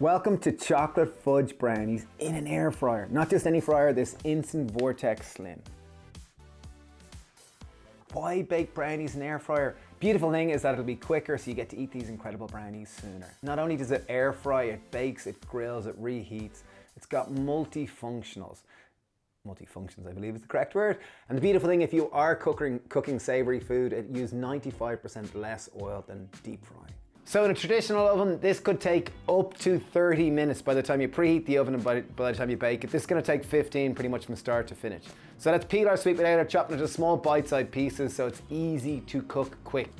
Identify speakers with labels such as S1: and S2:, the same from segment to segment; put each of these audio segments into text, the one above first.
S1: Welcome to chocolate fudge brownies in an air fryer. Not just any fryer, this Instant Vortex Slim. Why bake brownies in an air fryer? Beautiful thing is that it'll be quicker, so you get to eat these incredible brownies sooner. Not only does it air fry, it bakes, it grills, it reheats. It's got multifunctions, I believe is the correct word. And the beautiful thing, if you are cooking savory food, it uses 95% less oil than deep frying. So in a traditional oven, this could take up to 30 minutes by the time you preheat the oven and by the time you bake it. This is going to take 15 pretty much from start to finish. So let's peel our sweet potato, chop it into small bite-sized pieces so it's easy to cook quick.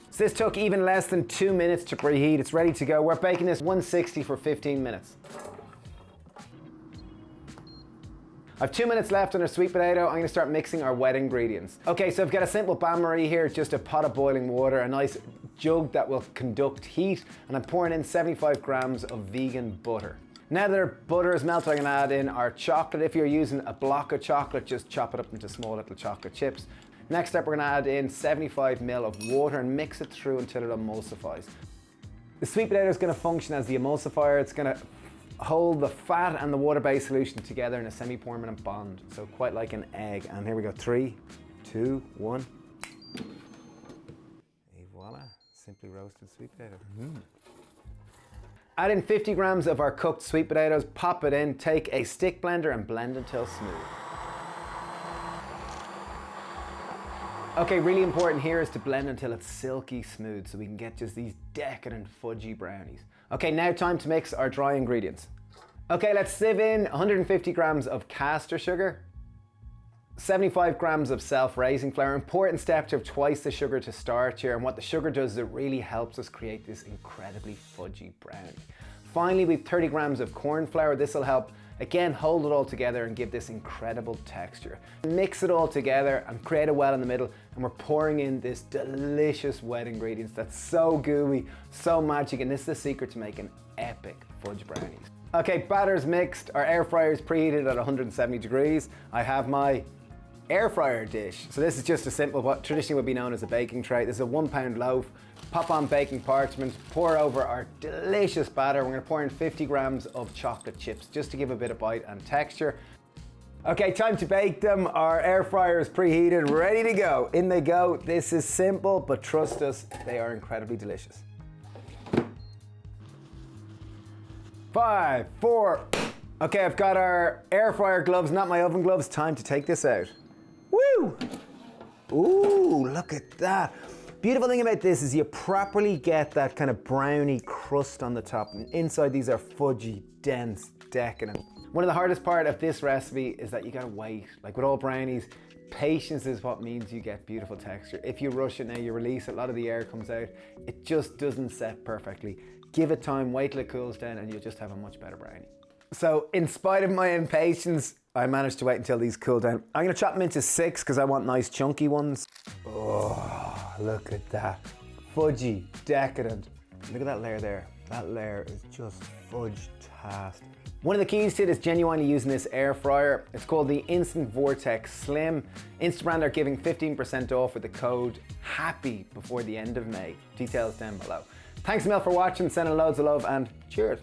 S1: So this took even less than 2 minutes to preheat. It's ready to go. We're baking this 160 for 15 minutes. I have 2 minutes left on our sweet potato. I'm going to start mixing our wet ingredients. Okay, so I've got a simple bain-marie here, just a pot of boiling water, a nice jug that will conduct heat, and I'm pouring in 75 grams of vegan butter. Now that our butter is melted, I'm going to add in our chocolate. If you're using a block of chocolate, just chop it up into small little chocolate chips. Next step, we're going to add in 75 ml of water and mix it through until it emulsifies. The sweet potato is going to function as the emulsifier. It's going to hold the fat and the water-based solution together in a semi-permanent bond, so quite like an egg. And here we go, 3, 2, 1. Et voila, simply roasted sweet potato. Add in 50 grams of our cooked sweet potatoes, pop it in, take a stick blender and blend until smooth. Okay, really important here is to blend until it's silky smooth so we can get just these decadent fudgy brownies. Okay, now time to mix our dry ingredients. Okay, let's sieve in 150 grams of caster sugar, 75 grams of self-raising flour. Important step to have twice the sugar to start here, and what the sugar does is it really helps us create this incredibly fudgy brownie. Finally, we have 30 grams of corn flour. This will help, again, hold it all together and give this incredible texture. Mix it all together and create a well in the middle, and we're pouring in this delicious wet ingredients that's so gooey, so magic, and this is the secret to making epic fudge brownies. Okay, batter's mixed, our air fryer is preheated at 170 degrees. I have my air fryer dish. So this is just a simple, what traditionally would be known as a baking tray. This is a 1 pound loaf. Pop on baking parchment, pour over our delicious batter. We're gonna pour in 50 grams of chocolate chips just to give a bit of bite and texture. Okay, time to bake them. Our air fryer is preheated, ready to go. In they go. This is simple, but trust us, they are incredibly delicious. 5, 4. Okay, I've got our air fryer gloves, not my oven gloves. Time to take this out. Woo! Ooh, look at that. Beautiful thing about this is you properly get that kind of brownie crust on the top, and inside these are fudgy, dense, decadent. One of the hardest part of this recipe is that you gotta wait. Like with all brownies, patience is what means you get beautiful texture. If you rush it now, you release it, a lot of the air comes out. It just doesn't set perfectly. Give it time, wait till it cools down, and you'll just have a much better brownie. So in spite of my impatience, I managed to wait until these cool down. I'm gonna chop them into 6 because I want nice chunky ones. Oh, look at that. Fudgy, decadent. Look at that layer there. That layer is just fudge-tastic. One of the keys to it is genuinely using this air fryer. It's called the Instant Vortex Slim. Instabrand are giving 15% off with the code HAPPY before the end of May. Details down below. Thanks a mil for watching, sending loads of love, and cheers.